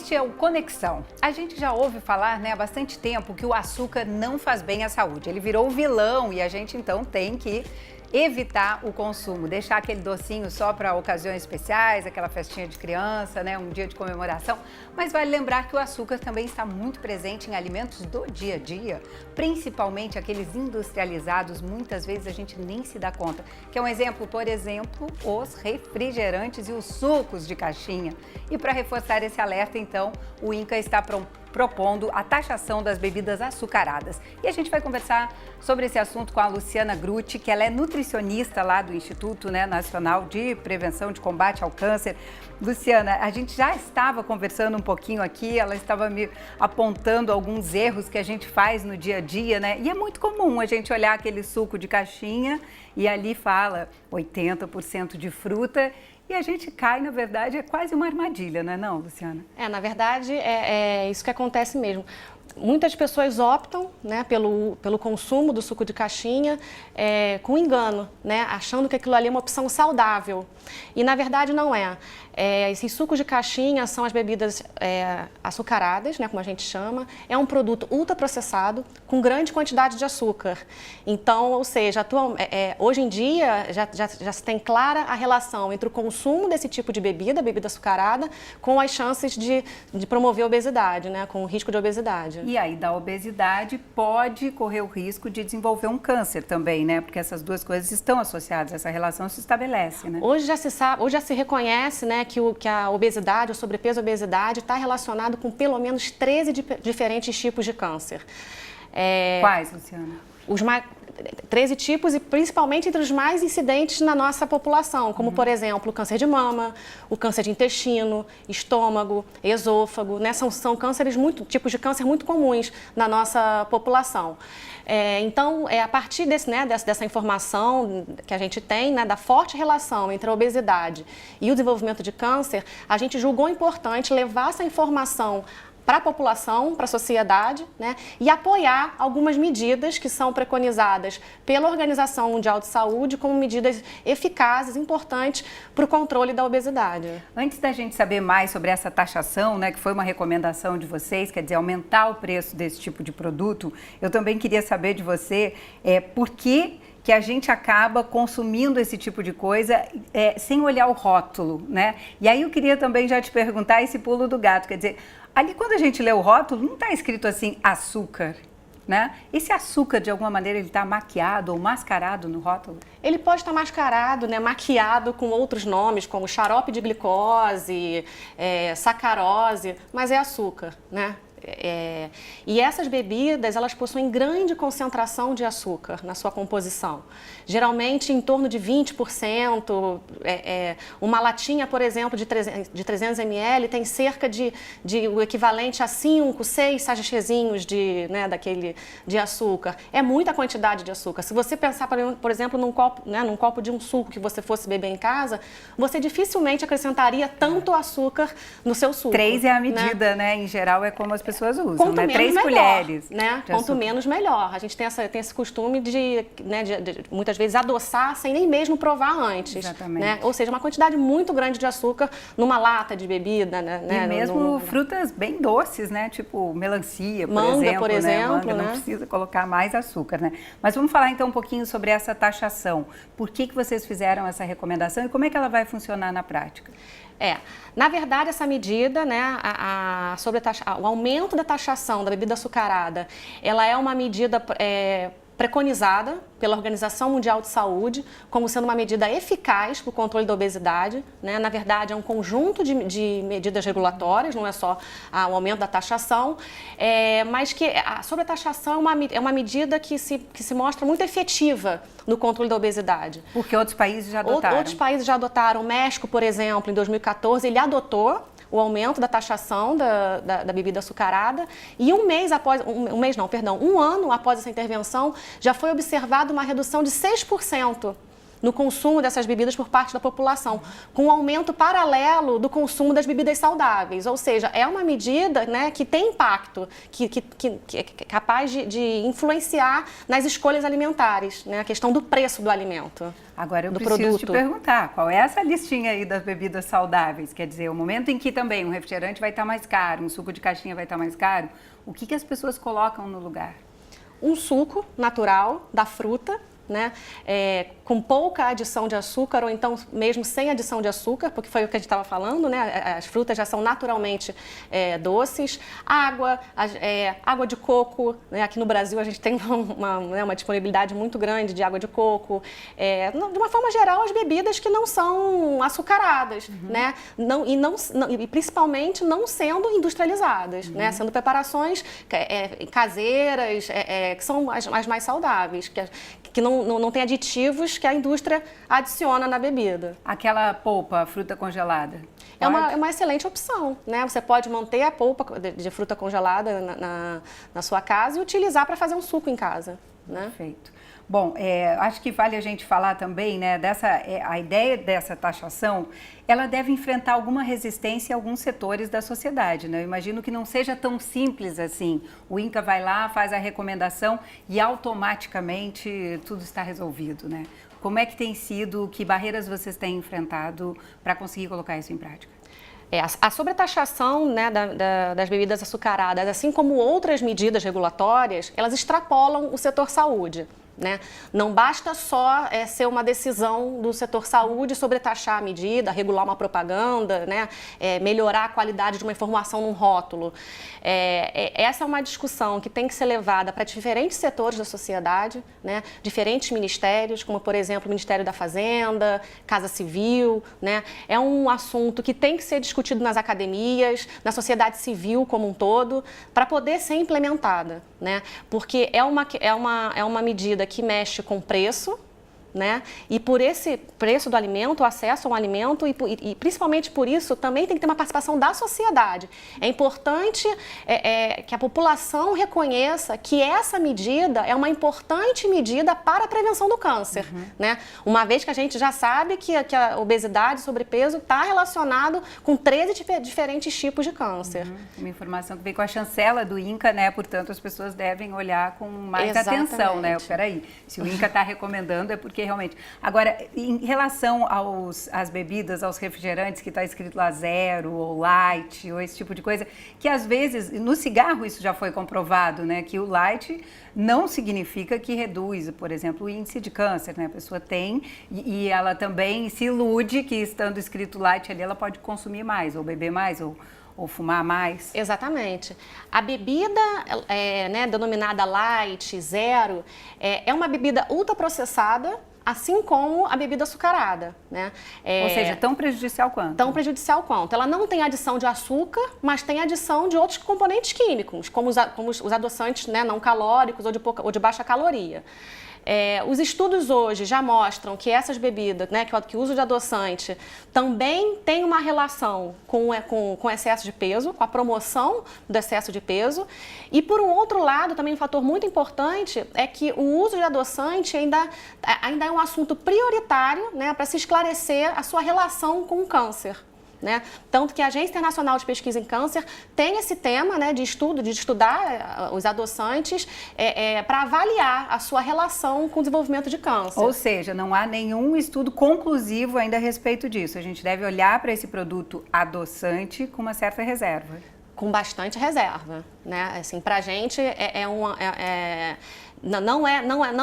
Este é o Conexão. A gente já ouve falar, há bastante tempo que o açúcar não faz bem à saúde. Ele virou vilão e a gente então tem que evitar o consumo, deixar aquele docinho só para ocasiões especiais, aquela festinha de criança, um dia de comemoração. Mas vale lembrar que o açúcar também está muito presente em alimentos do dia a dia, principalmente aqueles industrializados, muitas vezes a gente nem se dá conta. Que é um exemplo, por exemplo, os refrigerantes e os sucos de caixinha. E para reforçar esse alerta, então, o INCA está propondo a taxação das bebidas açucaradas. E a gente vai conversar sobre esse assunto com a Luciana Grutti, que ela é nutricionista lá do Instituto Nacional de Prevenção de Combate ao Câncer. Luciana, a gente já estava conversando um pouquinho aqui, ela estava me apontando alguns erros que a gente faz no dia a dia, E é muito comum a gente olhar aquele suco de caixinha e ali fala 80% de fruta. E a gente cai, na verdade, é quase uma armadilha, não é não, Luciana? Na verdade, é isso que acontece mesmo. Muitas pessoas optam pelo consumo do suco de caixinha com engano, achando que aquilo ali é uma opção saudável. E, na verdade, não é. Esses sucos de caixinha são as bebidas açucaradas, como a gente chama. É um produto ultraprocessado com grande quantidade de açúcar. Então, ou seja, hoje em dia já se tem clara a relação entre o consumo desse tipo de bebida açucarada, com as chances de promover obesidade, com o risco de obesidade. E aí, da obesidade, pode correr o risco de desenvolver um câncer também, Porque essas duas coisas estão associadas, essa relação se estabelece, Hoje já se sabe, hoje já se reconhece, que a obesidade, o sobrepeso e a obesidade está relacionado com pelo menos 13 diferentes tipos de câncer. Quais, Luciana? 13 tipos e principalmente entre os mais incidentes na nossa população, como, por exemplo, o câncer de mama, o câncer de intestino, estômago, esôfago, São cânceres tipos de câncer muito comuns na nossa população. Então, a partir dessa informação que a gente tem, da forte relação entre a obesidade e o desenvolvimento de câncer, a gente julgou importante levar essa informação para a população, para a sociedade, e apoiar algumas medidas que são preconizadas pela Organização Mundial de Saúde como medidas eficazes, importantes para o controle da obesidade. Antes da gente saber mais sobre essa taxação, que foi uma recomendação de vocês, quer dizer, aumentar o preço desse tipo de produto, eu também queria saber de você por que a gente acaba consumindo esse tipo de coisa sem olhar o rótulo, E aí eu queria também já te perguntar esse pulo do gato, quer dizer, ali quando a gente lê o rótulo, não está escrito assim, açúcar, Esse açúcar, de alguma maneira, ele está maquiado ou mascarado no rótulo? Ele pode estar mascarado, maquiado com outros nomes, como xarope de glicose, sacarose, mas é açúcar, E essas bebidas, elas possuem grande concentração de açúcar na sua composição. Geralmente em torno de 20%. Uma latinha, por exemplo, de 300 ml tem cerca de o equivalente a 5, 6 sachêzinhos de açúcar. É muita quantidade de açúcar. Se você pensar, por exemplo, num copo de um suco que você fosse beber em casa, você dificilmente acrescentaria tanto açúcar no seu suco. 3 é a medida, Em geral é como as pessoas usam, Quanto menos 3 melhor, colheres. Quanto menos melhor. A gente tem esse costume de muitas vezes adoçar sem nem mesmo provar antes. Exatamente. Ou seja, uma quantidade muito grande de açúcar numa lata de bebida. E mesmo frutas bem doces, Tipo melancia, por exemplo. Manga, não precisa colocar mais açúcar, Mas vamos falar então um pouquinho sobre essa taxação. Por que vocês fizeram essa recomendação e como é que ela vai funcionar na prática? Na verdade, essa medida, sobre o aumento da taxação da bebida açucarada, ela é uma medida preconizada pela Organização Mundial de Saúde como sendo uma medida eficaz para o controle da obesidade. Na verdade, é um conjunto de medidas regulatórias, não é só o aumento da taxação, mas que sobre a taxação é uma medida que se mostra muito efetiva no controle da obesidade. Porque outros países já adotaram. Outros países já adotaram. O México, por exemplo, em 2014, ele adotou o aumento da taxação da bebida açucarada e um ano após essa intervenção já foi observada uma redução de 6% no consumo dessas bebidas por parte da população, com um aumento paralelo do consumo das bebidas saudáveis. Ou seja, é uma medida, né, que tem impacto, que é capaz de influenciar nas escolhas alimentares, né, a questão do preço do alimento. Agora eu preciso te perguntar, qual é essa listinha aí das bebidas saudáveis? Quer dizer, o momento em que também um refrigerante vai estar mais caro, um suco de caixinha vai estar mais caro, o que as pessoas colocam no lugar? Um suco natural da fruta, né, com pouca adição de açúcar ou então mesmo sem adição de açúcar, porque foi o que a gente estava falando, né, as frutas já são naturalmente doces, água de coco, né, aqui no Brasil a gente tem uma disponibilidade muito grande de água de coco, de uma forma geral as bebidas que não são açucaradas, né, e principalmente não sendo industrializadas, né, sendo preparações caseiras, que são as mais saudáveis, que não tem aditivos que a indústria adiciona na bebida. Aquela polpa, fruta congelada? É uma excelente opção, né? Você pode manter a polpa de fruta congelada na sua casa e utilizar para fazer um suco em casa, né? Perfeito. Bom, acho que vale a gente falar também, né, a ideia dessa taxação, ela deve enfrentar alguma resistência em alguns setores da sociedade, né? Eu imagino que não seja tão simples assim. O INCA vai lá, faz a recomendação e automaticamente tudo está resolvido, né? Como é que tem sido, que barreiras vocês têm enfrentado para conseguir colocar isso em prática? A sobretaxação, né, das bebidas açucaradas, assim como outras medidas regulatórias, elas extrapolam o setor saúde. Né? Não basta só ser uma decisão do setor saúde sobretaxar a medida, regular uma propaganda, né? Melhorar a qualidade de uma informação num rótulo. Essa é uma discussão que tem que ser levada para diferentes setores da sociedade, né? Diferentes ministérios, como por exemplo o Ministério da Fazenda, Casa Civil. Né? É um assunto que tem que ser discutido nas academias, na sociedade civil como um todo, para poder ser implementada. Né? Porque é uma medida que mexe com preço, né? E por esse preço do alimento, o acesso a um alimento e principalmente por isso também tem que ter uma participação da sociedade. É importante que a população reconheça que essa medida é uma importante medida para a prevenção do câncer, né? Uma vez que a gente já sabe que a obesidade e sobrepeso está relacionado com 13 diferentes tipos de câncer. Uma informação que veio com a chancela do INCA, né? Portanto, as pessoas devem olhar com mais atenção, né? Peraí, se o INCA está recomendando é porque realmente. Agora, em relação às bebidas, aos refrigerantes, que está escrito lá zero ou light ou esse tipo de coisa, que às vezes, no cigarro isso já foi comprovado, né? Que o light não significa que reduz, por exemplo, o índice de câncer, né? A pessoa tem e ela também se ilude que estando escrito light ali, ela pode consumir mais, ou beber mais, ou fumar mais? Exatamente. A bebida né, denominada light, zero, é uma bebida ultraprocessada, assim como a bebida açucarada, né? Ou seja, tão prejudicial quanto? Tão prejudicial quanto. Ela não tem adição de açúcar, mas tem adição de outros componentes químicos, como os adoçantes, né, não calóricos ou de baixa caloria. Os estudos hoje já mostram que essas bebidas, né, que o uso de adoçante também tem uma relação com excesso de peso, com a promoção do excesso de peso. E por um outro lado, também um fator muito importante é que o uso de adoçante ainda é um assunto prioritário, né, para se esclarecer a sua relação com o câncer. Né? Tanto que a Agência Internacional de Pesquisa em Câncer tem esse tema, né, de estudar os adoçantes para avaliar a sua relação com o desenvolvimento de câncer. Ou seja, não há nenhum estudo conclusivo ainda a respeito disso. A gente deve olhar para esse produto adoçante com uma certa reserva. Com bastante reserva, né? Assim, para a gente não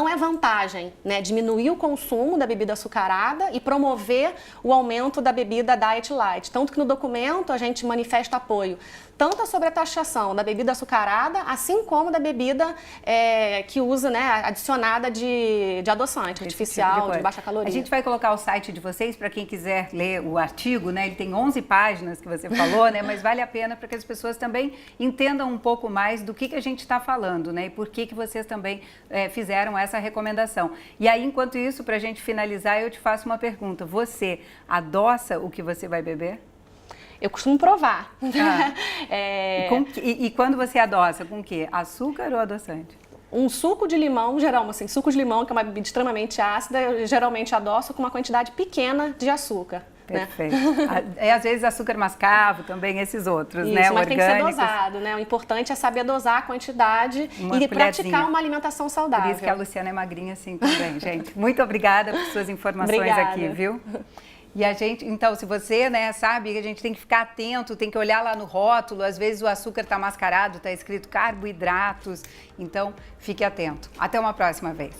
é vantagem, né, diminuir o consumo da bebida açucarada e promover o aumento da bebida Diet Light. Tanto que no documento a gente manifesta apoio tanto sobre a taxação da bebida açucarada, assim como da bebida que usa, né, adicionada de adoçante artificial, tipo de baixa caloria. A gente vai colocar o site de vocês para quem quiser ler o artigo, né? Ele tem 11 páginas que você falou, né? Mas vale a pena para que as pessoas também entendam um pouco mais do que a gente está falando, né? E por que vocês também fizeram essa recomendação. E aí, enquanto isso, para a gente finalizar, eu te faço uma pergunta. Você adoça o que você vai beber? Eu costumo provar. E quando você adoça, com o quê? Açúcar ou adoçante? um suco de limão, geralmente, suco de limão, que é uma bebida extremamente ácida, eu geralmente adoço com uma quantidade pequena de açúcar. Perfeito. Às vezes açúcar mascavo também, esses outros, Isso, né? Mas tem que ser orgânicos. dosado, né? O importante é saber dosar a quantidade e praticar uma alimentação saudável. Por isso que a Luciana é magrinha assim também, gente. Muito obrigada por suas informações aqui, viu? E a gente, então, se você, né, sabe que a gente tem que ficar atento, tem que olhar lá no rótulo, às vezes o açúcar está mascarado, está escrito carboidratos, então fique atento. Até uma próxima vez.